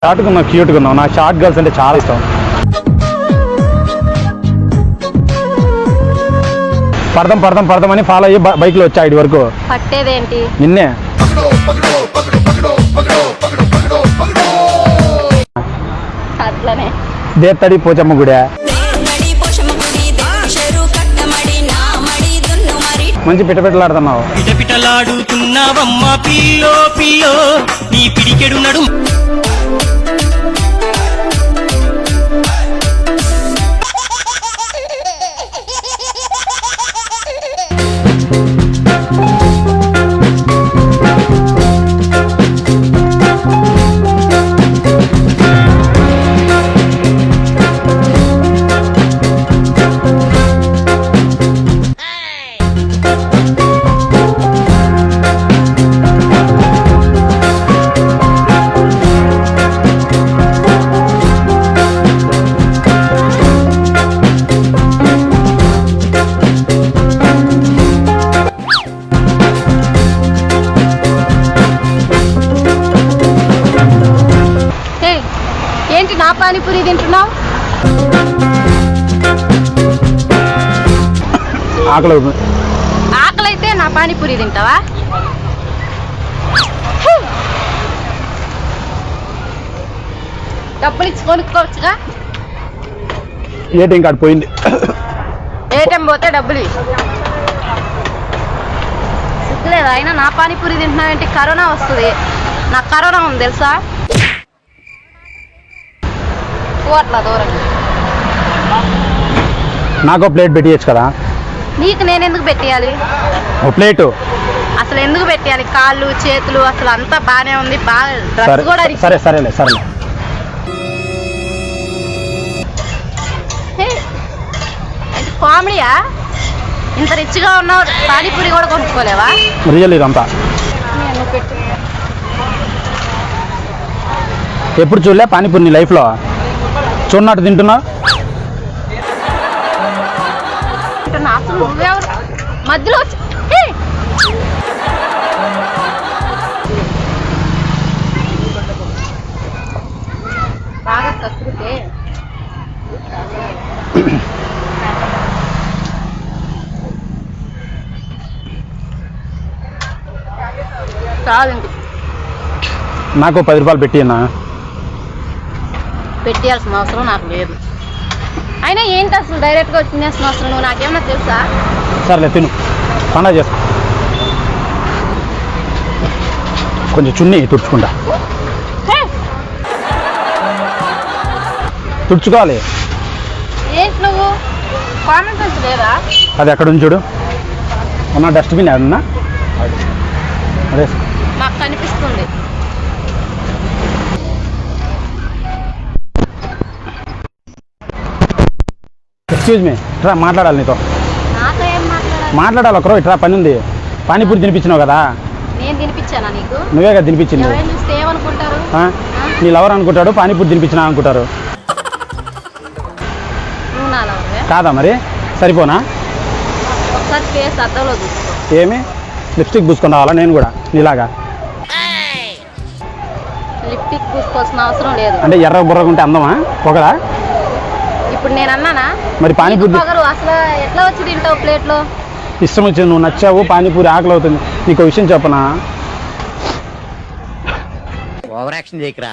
షార్ట్గా ఉన్నావు, క్యూట్గా ఉన్నావు. నాకు షార్ట్ గర్ల్స్ అంటే చాలా ఇష్టం. పడదాం అని ఫాలో అయ్యి బైక్లో వచ్చా ఇటు వరకు. పట్టేదేంటి నిన్నే అట్లనే దేత్తడి పోచమ్మ గుడి మంచి పిట్టపిట్టలాడుతున్నావు. పిటపిటలాడుతున్నావమ్మా పిల్లో పిల్లో నీ పిడికెడు నడు. ఏంటి నా పానీపూరి తింటున్నావు? ఆకలైతే నా పానీపూరి తింటావా? డబ్బులు ఇచ్చి కొనుక్కోవచ్చుగా. ఏటీఎం కార్డు పోయింది. ఏటీఎం పోతే డబ్బులు సిగ్గులేదు. అయినా నా పానీపూరి తింటున్నావేంటి? కరోనా వస్తుంది. నాకు కరోనా ఉంది తెలుసా? అట్లా దూరం నాకు ప్లేట్ పెట్టియచ్చు కదా. నీకు నేను ఎందుకు పెట్టేయాలి ఓ ప్లేటు? అసలు ఎందుకు పెట్టేయాలి? కాళ్ళు చేతులు అసలు అంతా బాగానే ఉంది. బాగా డ్రెస్ కూడా సరేలే. కామెడీయా? ఇంత రిచ్గా ఉన్నావు, పానీపూరి కూడా కొనుక్కోలేవా? రియల్ ఇదంతా ఎప్పుడు చూడలే పానీపూరి నీ లైఫ్లో? చూడనట్టు తింటున్నావు. అసలు నువ్వెవరు మధ్యలో వచ్చి బాగా కక్కుతే చాలు. నాకు 10 రూపాయలు పెట్టినా. పెట్టేయాల్సిన అవసరం నాకు లేదు. అయినా ఏంటి అసలు డైరెక్ట్గా తినేసిన అవసరం? నువ్వు నాకేమన్నా తెలుసా? సరేలే తిను, పండగ చేస్తా. కొంచెం చున్నీ తుడుచుకుంటా. తుడుచుకోవాలి. ఏంటి నువ్వు కామన్ సెన్స్ లేదా? అది ఎక్కడ ఉంది చూడు. ఉన్న డస్ట్బిన్ ఏమన్నా అదే నాకు కనిపిస్తుంది. ఎక్స్క్యూజ్ మీ, ఇట్రా మాట్లాడాలి నీతో. నాతో ఏం మాట్లాడాలి ఒకరో. ఇట్రా పని ఉంది. పానీపూరి తినిపించినావు కదా. నేను తినిపించానా నీకు? నువ్వే కదా తినిపించింది. ఎవరైనా చూస్తే ఏమనుకుంటారు? నీ లవర్ అనుకుంటాడు, పానీపూరి తినిపించినా అనుకుంటారు. నువ్వు నా లవర్వే కాదా మరి? సరిపోనా? ఒకసారి ఫేస్ అద్దంలో చూసుకో. ఏమి లిప్స్టిక్ పూసుకొని రావాలా నేను కూడా నీలాగా? లిప్స్టిక్ పూసుకోవాల్సిన అవసరం లేదు. అంటే ఎర్ర బుర్రగా ఉంటే అందమా? పొగరా? ఇప్పుడు నేను అన్నానా మరి పానీపూరి అసలు ఎట్లా వచ్చి తింటావు ప్లేట్లో? ఇష్టం వచ్చింది. నువ్వు నచ్చావు, పానీపూరి ఆకలి అవుతుంది. నీకు విషయం చెప్పనా? ఓవర్ యాక్షన్ చేయకరా.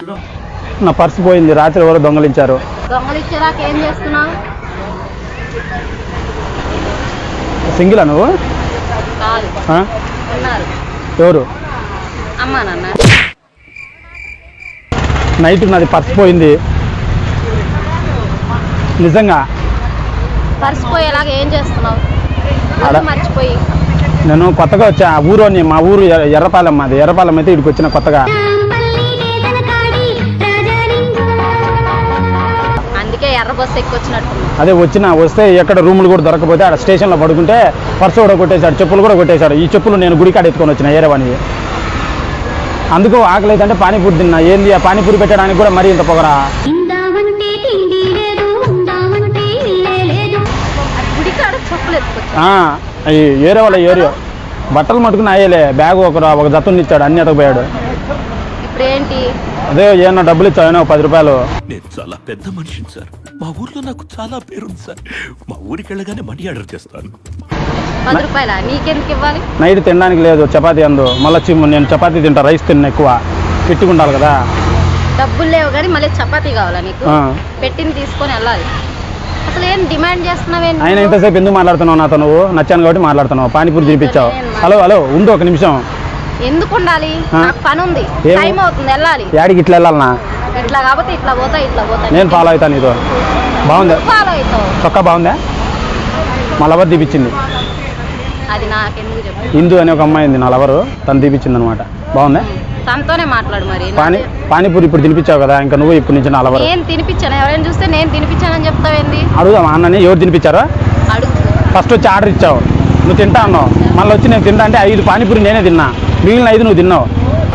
నా పర్సు పోయింది, రాత్రి ఎవరో దొంగలించారు. దొంగలిచ్చేదాకా ఏం చేస్తున్నావు? సింగిలా నువ్వు? కాదు, ఉన్నారు. ఎవరు? అమ్మా నాన్న. నైట్ నాది పర్సు పోయింది నిజంగా. పర్సు పోయేలాగా ఏం చేస్తున్నావు? మర్చిపోయి నేను కొత్తగా వచ్చా ఊరు. మా ఊరు ఎర్రపాలెం. మాది ఎర్రపాలెం. అయితే ఇక్కడికి వచ్చిన కొత్తగా. అందుకే ఎర్ర బస్సు ఎక్కొచ్చినట్టు. అదే వస్తే ఎక్కడ రూములు కూడా దొరకపోతే ఆడ స్టేషన్లో పడుకుంటే పర్సు కూడా కొట్టేశాడు, చెప్పులు కూడా కొట్టేశాడు. ఈ చెప్పులు నేను గుడికాడ ఎత్తుకొని వచ్చిన ఏరేవాణి. అందుకు ఆకలి అయితే అంటే పానీపూరి తిన్నా. ఏంది ఆ పానీపూరి పెట్టడానికి కూడా మరీ ఇంత పొగరా? ఏరే వాళ్ళ ఏరియా బట్టలు మట్టుకుని అయ్యలే. బ్యాగ్ ఒక జతుని ఇచ్చాడు, అన్ని ఎతకపోయాడు. ఇప్పుడు ఏంటి అదే ఏమన్నా డబ్బులు ఇచ్చావు 10 రూపాయలు. నేను చాలా పెద్ద మనిషిని సార్. మా ఊర్లో నాకు చాలా పేరుంది సార్. మా ఊరికి వెళ్ళగానే మనీ ఆర్డర్ చేస్తాను. 10 రూపాయలా? నీకెందుకు ఇవ్వాలి? నైట్ తినడానికి లేదు, చపాతీ అందు. మళ్ళీ నేను చపాతీ తింటా, రైస్ తిన్నా ఎక్కువ, పెట్టుకుంటాను కదా. డబ్బులు లేవు కానీ మళ్ళీ చపాతీ కావాలా నీకు? పెట్టింది తీసుకొని వెళ్ళాలి. అసలు ఏం డిమాండ్ చేస్తున్నావేంటి? ఆయన ఇంతసేపు ఎందుకు మాట్లాడుతున్నావు నాతో? నువ్వు నచ్చాను కాబట్టి మాట్లాడుతున్నావు. పానీపూరి తినిపించావు. హలో ఉండు ఒక నిమిషం. ఎందుకు ఉండాలి? నాకు పని ఉంది, టైం అవుతుంది, వెళ్ళాలి. యాడికి ఇట్లా వెళ్ళాలనా? ఇట్లా కాబట్టి ఇట్లా పోతా. నేను ఫాలో అవుతాను నీతో. బాగుందా? ఫాలో అవుతావు. చొక్కా బాగుందా? మా లవర్ తీపిచ్చింది. అది నాకెందుకు చెప్పు. హిందూ అనే ఒక అమ్మాయి ఉంది నా లవరు, తను తీపిచ్చింది అనమాట. బాగుందా? తనతోనే మాట్లాడు మరి. పానీపూరి ఇప్పుడు తినిపించావు కదా, ఇంకా నువ్వు ఇప్పటి నుంచి నా లవర్. నేను తినిపించాను? ఎవరైనా చూస్తే నేను తినిపించానని చెప్తావేంది? అడుగుదామా అన్నని? ఎవరు తినిపించారో అడుగు. ఫస్ట్ వచ్చి ఆర్డర్ ఇచ్చావు, నువ్వు తింటా అన్నావు. మళ్ళీ వచ్చి నేను తింటా అంటే 5 పానీపూరి నేనే తిన్నా, మిగిలిన 5 నువ్వు తిన్నావు.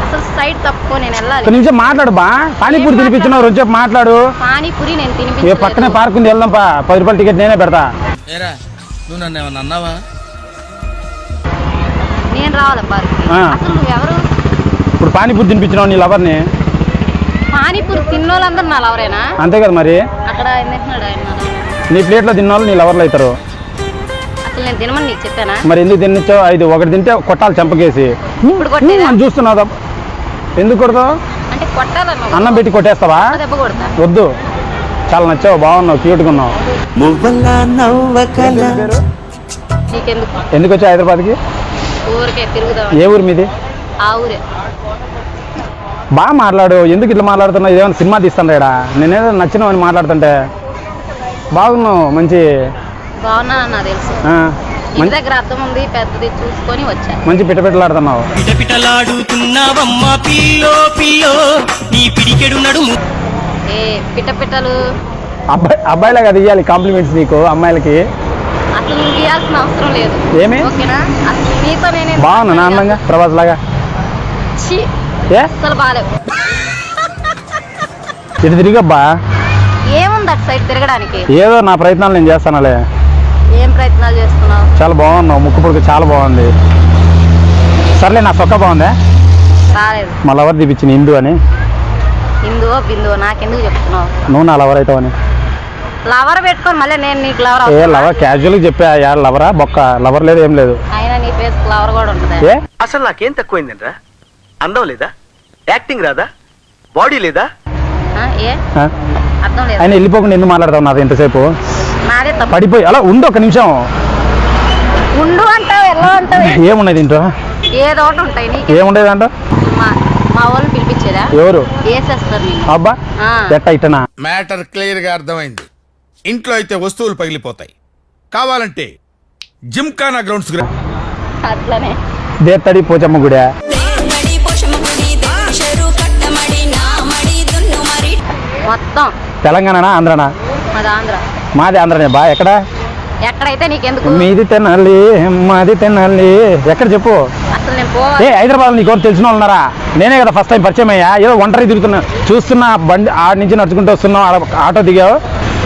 అసలు సైడ్ తప్పుకో, నేను వెళ్ళాలి. ఒక నిమిషం మాట్లాడు బా. పానీపూరి తినిపించినావు, రోజు మాట్లాడు. పానీపూరి నేను ఏ తినిపించలేదు. పక్కనే పార్క్ ఉంది, వెళ్దాం పా. 10 రూపాయల టికెట్ నేనే పెడతా. ఏరా నువ్వు నన్ను ఏమన్నా అన్నావా? నేను రావాలా పార్క్? అసలు నువ్వెవరు? ఇప్పుడు పానీపూరి తినిపించినావు నీ లవర్ని. పానీపూరి తిన్నోళ్ళందరూ నా లవరేనా? అంతే కదా మరి. అక్కడ ఏం తింటున్నాడు ఆయన? నీ ప్లేట్లో తిన్నోళ్ళు నీ లవర్లు అవుతారు. అసలు నేను తినమని నీకు చెప్పానా? మరి ఎందుకు తినిచ్చావు? 5 ఒకటి తింటే కొట్టాలి చెంపకేసి. ఇప్పుడు కొట్టేదా? అని చూస్తున్నావు. ఎందుకు కొడతావు? అంటే కొట్టాలను. అన్నం పెట్టి కొట్టేస్తావా? దెబ్బ కొడతా. వద్దు, చాలా నచ్చావు, బాగున్నావు, క్యూట్గా ఉన్నావు. నీకెందుకు? ఎందుకు వచ్చావు హైదరాబాద్కి? ఊరికే తిరుగుదాం. ఏ ఊరు మీది? ఆ ఊరే. బాగా మాట్లాడు. ఎందుకు ఇట్లా మాట్లాడుతున్నావు? ఇదేమన్నా సినిమా తీస్తాను రేడా? నేనేదో నచ్చినావని మాట్లాడుతుంటే. బాగున్నావు, మంచి బాగున్నా తెలుసు. ఇంటి దగ్గర అర్థం ఉంది పెద్దది, చూసుకొని వచ్చా. మంచి పిట్టపిట్టలాడుతున్నావు. పిటపిటలాడుతున్నావమ్మా పిల్లో నీ పిడికెడు నడుము. ఏ పిట్టలు? అబ్బాయిలా కదా ఇవ్వాలి కాంప్లిమెంట్స్ నీకు, అమ్మాయిలకి. అసలు నువ్వు ఇవ్వాల్సిన అవసరం లేదు. ఏమి? ఓకేనా? అసలు నీతో నేనే బాగున్నా నా అందంగా, ప్రభాస్ లాగా. ఏ అసలు బాగాలేవు. ఇటు తిరిగబ్బా. ఏముంది అటు సైడ్ తిరగడానికి? ఏదో నా ప్రయత్నాలు నేను చేస్తానులే. ఏం ప్రయత్నాలు చేస్తున్నావు? చాలా బాగున్నావు, ముక్కు పొడుగు చాలా బాగుంది. సర్లే, నా చొక్కా బాగుందా? రాలేదు. మా లవర్ తీపిచ్చింది హిందూ అని. హిందువో బిందువో నాకెందుకు చెప్తున్నావు? నువ్వు నా లవర్ అవుతావని. లవర్ పెట్టుకొని మళ్ళీ నేను నీకు లవర్ ఏ లవర్? క్యాజువల్గా చెప్పా. యార్ లవరా? బొక్క లవర్ లేదు, ఏం లేదు. అయినా నీ ఫేస్ లవర్ కూడా ఉంటుంది. ఏ అసలు నాకేం తక్కువైందంట్రా? అందం లేదా? యాక్టింగ్ రాదా? బాడీ లేదా? ఏ అర్థం లేదు. ఆయన వెళ్ళిపోకుండా ఎందుకు మాట్లాడతావు నాతో ఇంతసేపు? నాదే తప్పు. పడిపోయి అలా ఉండు, ఒక నిమిషం ఉండు అంటావు, ఎలా అంటావు? ఏమున్నది ఇంట్లో? ఏదో ఒకటి ఉంటాయి. నీకు ఏముండేది అంట? మా వాళ్ళని పిలిపించేదా? ఎవరు? వేసేస్తారు నేను. అబ్బా ఎట్ట ఇట్టనా? మ్యాటర్ క్లియర్ గా అర్థమైంది. ఇంట్లో అయితే వస్తువులు పగిలిపోతాయి, కావాలంటే జిమ్ఖానా గ్రౌండ్స్ అట్లనే దేత్తడి పోచమ్మ గుడి. మొత్తం తెలంగాణనా ఆంధ్రనా? మాది ఆంధ్ర. మాది ఆంధ్రనే బా. ఎక్కడ? ఎక్కడైతే నీకెందుకు? మీది తినాలి, మాది తినాలి. ఎక్కడ చెప్పు? అసలు నేను పోవాలి. హైదరాబాద్ నీకు తెలిసిన వాళ్ళు ఉన్నారా? నేనే కదా ఫస్ట్ టైం పరిచయం అయ్యా. ఏదో ఒంటరి తిరుగుతున్నా, చూస్తున్నా బండి ఆడి నుంచి నడుచుకుంటూ వస్తున్నావు. ఆటో దిగావు,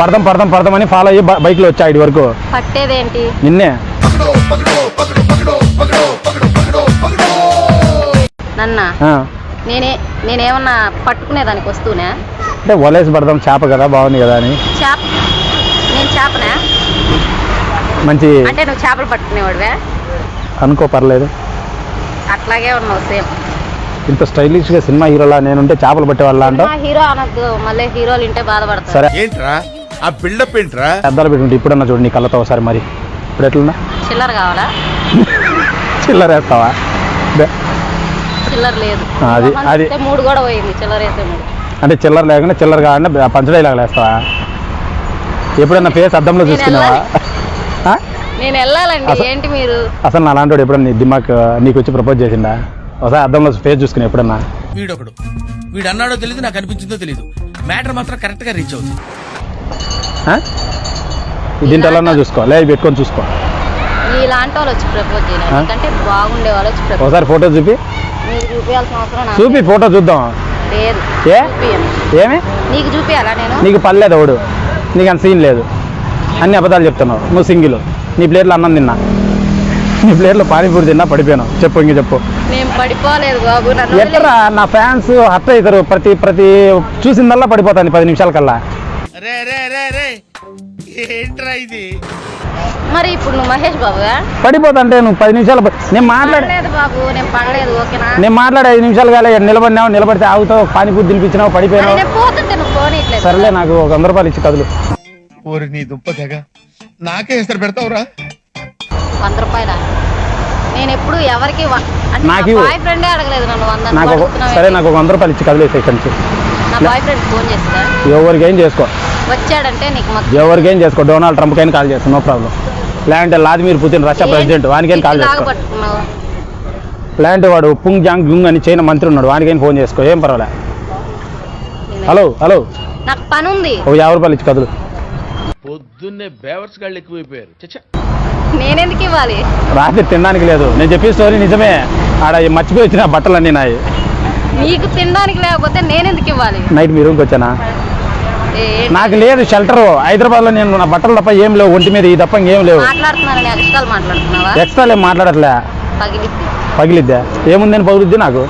పడదాం అని ఫాలో అయ్యి బైక్లో వచ్చా ఇటు వరకు. పట్టేదేంటి? నిన్నే. నన్న నేనేమన్నా పట్టుకునేదానికి వస్తూనే అంటే వలేసి పడదాం, చేప కదా, బాగుంది కదా అని. చేప? నేను చేపనా? మంచి అంటే నువ్వు చేపలు పట్టుకునేవాడువే అనుకో, పర్లేదు. అట్లాగే ఉన్నావు సేమ్. ఇంత స్టైలిష్ గా సినిమా హీరోలా నేనుంటే చేపలు పట్టేవాళ్ళ అంట. హీరో అనద్దు, మళ్ళీ హీరోలు ఇంటే బాధపడతారు. సరే ఏంట్రా ఆ బిల్డప్ ఏంట్రా? అద్దాలు పెట్టుకుంటే ఇప్పుడన్నా చూడు నీ కళ్ళతో ఒకసారి. మరి ఇప్పుడు ఎట్లున్నా? చిల్లర కావాలా? చిల్లర వేస్తావా? చిల్లర లేదు. అది 3 కూడా పోయింది, చిల్లర వేసే 3. అంటే చిల్లర లేకుండా చిల్లర కావాలంటే పంచడైలాగా వేస్తావా? ఎప్పుడన్నా ఫేస్ అద్దంలో చూసుకున్నావా? నేను వెళ్ళాలండి. ఏంటి మీరు? అసలు నా అలాంటి ఎప్పుడన్నా నీ దిమాక్ నీకు వచ్చి ప్రపోజ్ చేసిందా? ఒకసారి అద్దంలో ఫేస్ చూసుకుని ఎప్పుడన్నా? వీడొకడు, వీడు అన్నాడో తెలియదు, నాకు అనిపించిందో తెలియదు. మ్యాటర్ మాత్రం కరెక్ట్ గా రీచ్ అవుతుంది. దీంట్లో ఎలా చూసుకో, లేదు పెట్టుకొని చూసుకో. నీలాంటి వాళ్ళు వచ్చి ప్రపోజ్ చేయాలి, ఎందుకంటే బాగుండే వాళ్ళు వచ్చి ప్రపోజ్. ఒకసారి ఫోటో చూపి. నీకు చూపించాల్సిన అవసరం చూపి, ఫోటో చూద్దాం. లేదు. ఏమి నీకు చూపించాలా? నేను నీకు పర్లేదు ఎవడు, నీకు అంత సీన్ లేదు. అన్ని అబద్ధాలు చెప్తున్నావు. నువ్వు సింగిల్, నీ ప్లేట్లో అన్నం తిన్నా, నీ ప్లేట్లో పానీపూరి తిన్నా, పడిపోయాను. చెప్పు, ఇంక చెప్పు. నేను పడిపోలేదు బాబు నన్ను ఎట్టరా నా ఫ్యాన్స్ హర్ట్ అవుతారు, ప్రతి చూసిందల్లా పడిపోతాను 10 నిమిషాల కల్లా. రే రే రే రే ఏంట్రా ఇది? మరి ఇప్పుడు నువ్వు మహేష్ బాబుగా పడిపోతా అంటే నువ్వు 10 నిమిషాలు నేను పడలేదు బాబు, నేను పడలేదు. ఓకేనా? నేను మాట్లాడే 5 నిమిషాలు కాలే, నిలబడినావు, నిలబడితే ఆగుతావు, పానీపూరి తినిపించినావు, పడిపోయినావు. నేను పోతుంటే నువ్వు ఫోన్ ఇట్లేదు. సరేలే, నాకు ఒక 100 రూపాయలు ఇచ్చి కదులు. ఓరి నీ దుప్పదగ, నాకే హెసరు పెడతావురా? 100 రూపాయల నేను ఎప్పుడు ఎవరికి నాకు బాయ్ ఫ్రెండే అడగలేదు నన్ను 100. నాకు సరే, నాకు ఒక 100 రూపాయలు ఇచ్చి కదిలేసాయి ఇక్కడి నుంచి. నా బాయ్ ఫ్రెండ్ ఫోన్ చేస్తా, ఎవరికేం చేసుకో, వచ్చాడంటే నీకు ఎవరికేం చేసుకో. డొనాల్డ్ ట్రంప్ కైనా కాల్ చేస్తాను, నో ప్రాబ్లం. లేదంటే వ్లాదిమిర్ పుతిన్ రష్యా ప్రెసిడెంట్, వానికైనా కాల్ చేసుకో. పట్టుకున్నావు. లేదంటే వాడు పుంగ్ జాంగ్ గుంగ్ అని చైనా మంత్రి ఉన్నాడు, వానికైనా ఫోన్ చేసుకో, ఏం పర్వాలే. హలో హలో, నాకు పని ఉంది. ఒక 50 రూపాయలు ఇచ్చి కదులు. పొద్దున్నే బేవర్స్ గాళ్ళు ఎక్కువైపోయారు. చచ్చా, నేనెందుకు ఇవ్వాలి? రాత్రి తినడానికి లేదు. నేను చెప్పే స్టోరీ నిజమే. ఆడ మర్చిపోయి వచ్చిన బట్టలన్నీ నాయి. నీకు తినడానికి లేకపోతే నేనెందుకు ఇవ్వాలి? నైట్ మీ రూమ్కి వచ్చానా? నాకు లేదు షెల్టర్. హైదరాబాద్లో నేను నా బట్టలు తప్ప ఏం లేవు, ఒంటి మీద ఈ తప్ప ఇంకేం లేవు. మాట్లాడుతున్నాను, ఎక్స్ట్రాలు మాట్లాడుతున్నావా? ఎక్స్ట్రా ఏం మాట్లాడట్లే. పగిలిద్ది పగిలిద్దా? ఏముందని పగులుద్ది? నాకు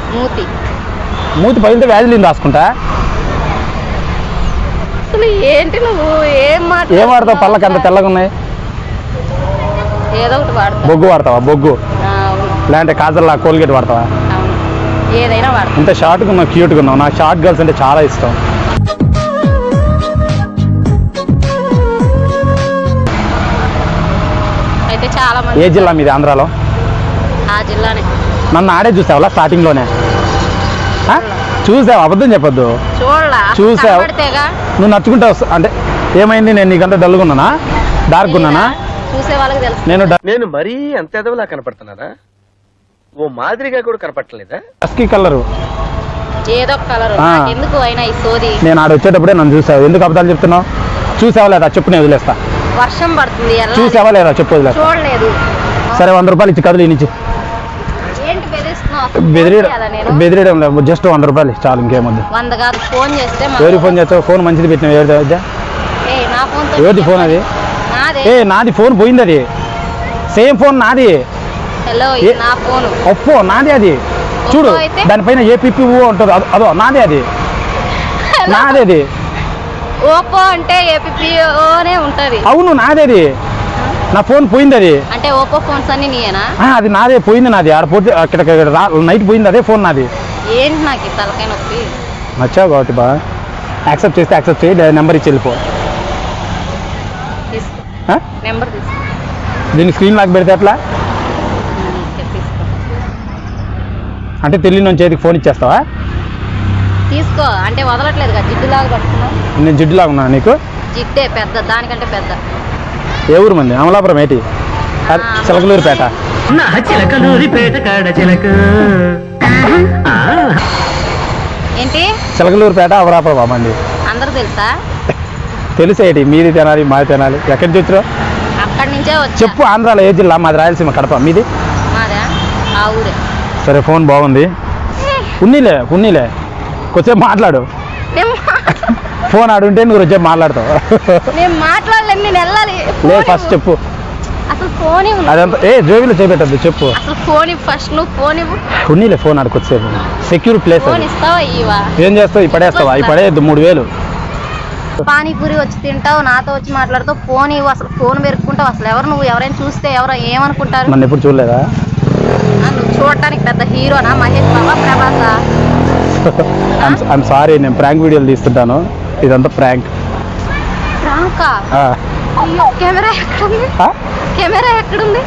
మూతి పగిలితే వ్యాధిని రాసుకుంటా. అసలు ఏంటి నువ్వు ఏం వాడతావు? పళ్ళకి అంత తెల్లగా ఉన్నాయి. ఏదో ఒకటి వాడతావు. బొగ్గు వాడతావా? బొగ్గు లేదంటే కాజల్లా కోల్గేట్ వాడతావా? ఏదైనా వాడతావు. ఇంత షార్ట్గా ఉన్నావు, క్యూట్గా ఉన్నావు. నాకు షార్ట్ గర్ల్స్ అంటే చాలా ఇష్టం. అయితే చాలా మంది. ఏ జిల్లా మీది? ఆంధ్రాలో? ఆ జిల్లానే. నన్ను ఆడే చూసావా స్టార్టింగ్లోనే? చూసావు, అబద్ధం చెప్పొద్దు. చూసావు, నువ్వు నచ్చుకుంటావు. అంటే ఏమైంది? నేను నీకంతా డల్గా ఉన్నానా, డార్క్ ఉన్నానా? చూసే వాళ్ళకి తెలుసు. నేను మరీ అంత ఎదవలా కనపడుతున్నానా? ఓ మాదిరిగా కూడా కనపడలేదా? డస్కీ కలరు, ఏదో కలర్. ఎందుకు అయినా ఈ సోది? నేను ఆడ వచ్చేటప్పుడే నన్ను చూసావు. ఎందుకు అబద్ధాలు చెప్తున్నావు? చూసావా లేదా చెప్పు, నేను వదిలేస్తా. వర్షం పడుతుంది. చూసావా లేదా చెప్పు, వదిలేస్తా. చూడలేదు. సరే 100 రూపాయలు ఇచ్చి కదులు ఈ నుంచి. బెదిరియడం లేదు, జస్ట్ 100 రూపాయలు చాలు, ఇంకేమొద్దు. 100 కాదు, ఫోన్ చేస్తే. ఎవరికి ఫోన్ చేస్తావు? ఫోన్ మంచిది పెట్టినావు. ఎవరిది ఫోన్ అది? నాది ఫోన్ పోయింది. అది సేమ్ ఫోన్ నాది. హలో, నా ఫోన్. ఒప్పో నాది అది. చూడు, దానిపైన ఏపీపీ ఉంటుంది, అదో నాదే అది. నాదే అది. ఓపో అంటే ఏపీఓనే ఉంటది. అవును నాదే అది. నా ఫోన్ పోయింది అది. అంటే ఓపో ఫోన్స్ అన్ని నీయేనా? అది నాదే, పోయింది నాది. ఆడ పోతే అక్కడ నైట్ పోయింది, అదే ఫోన్ నాది. ఏంటి నాకు తలకాయ నొప్పి? నచ్చావు కాబట్టి బా, యాక్సెప్ట్ చేస్తే యాక్సెప్ట్ చేయి, నెంబర్ ఇచ్చి వెళ్ళిపో. నెంబర్ తీసుకో. దీన్ని స్క్రీన్ లాక్ పెడితే ఎట్లా? అంటే తెలియని చేతికి ఫోన్ ఇచ్చేస్తావా? తీసుకో అంటే వదలట్లేదు కదా, జిడ్డులాగా పట్టుకున్నావు. నేను జిడ్డులాగా ఉన్నా నీకు? జిడ్డే పెద్ద, దానికంటే పెద్ద. ఏ ఊరు మంది? అమలాపురం ఏంటి? చిలకలూరిపేట. ఏంటి? చిలకలూరిపేట, అమలాపురం మంది. అందరూ తెలుసా? తెలిసేటి. మీది తినాలి, మాది తినాలి. ఎక్కడి నుంచి వచ్చారు? అక్కడి నుంచే వచ్చా. చెప్పు, ఆంధ్రాలో ఏ జిల్లా? మాది రాయలసీమ, కడప. మీది? మాదా ఆ ఊరే. సరే, ఫోన్ బాగుంది. ఉన్నీలే కొంచెం మాట్లాడు. ఫోన్ ఆడుంటే నువ్వు వచ్చే మాట్లాడతావు. నేను మాట్లాడలేను, నేను వెళ్ళాలి. లేదు, ఫస్ట్ చెప్పు. అసలు ఫోన్ అదంతా జోబీలో చేపెట్టద్దు, చెప్పు. అసలు ఫోన్ ఫస్ట్ నువ్వు ఫోన్ ఇవ్వు. ఉన్నీలే, ఫోన్ ఆడుకొచ్చేపు. Secure place. ఫోన్ ఇస్తావా? ఇవ్వా? ఏం చేస్తావు? పడేస్తావా? పడేయద్దు. 3000. పానీపూరి వచ్చి తింటావు, నాతో వచ్చి మాట్లాడుతావు. ఫోన్ ఇవ్వు. అసలు ఫోన్ పెరుక్కుంటావు. అసలు ఎవరు నువ్వు? ఎవరైనా చూస్తే ఎవరు ఏమనుకుంటారు? నన్ను ఎప్పుడు చూడలేదా? నువ్వు చూడటానికి పెద్ద హీరోనా? మహేష్ బాబా, ప్రభాసా? ఐఎమ్ సారీ, నేను ప్రాంక్ వీడియోలు తీస్తుంటాను. ఇదంతా ప్రాంక్. ప్రాంకా? అయ్యో, కెమెరా ఎక్కడుంది? కెమెరా ఎక్కడుంది?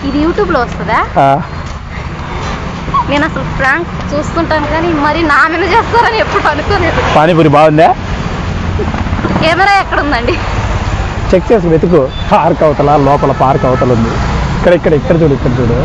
ఇది యూట్యూబ్ లో వస్తుందా? నేను అసలు ప్రాంక్ చూస్తుంటాను కానీ మరి నా మీద చేస్తారని ఎప్పుడు అనుకోలేదు. పానీపూరి బాగుందా? కెమెరా ఎక్కడుందండి? చెక్ చేసి వెతుకు. పార్క్ అవతల, లోపల పార్క్ అవతల ఉంది. ఇక్కడ చూడు.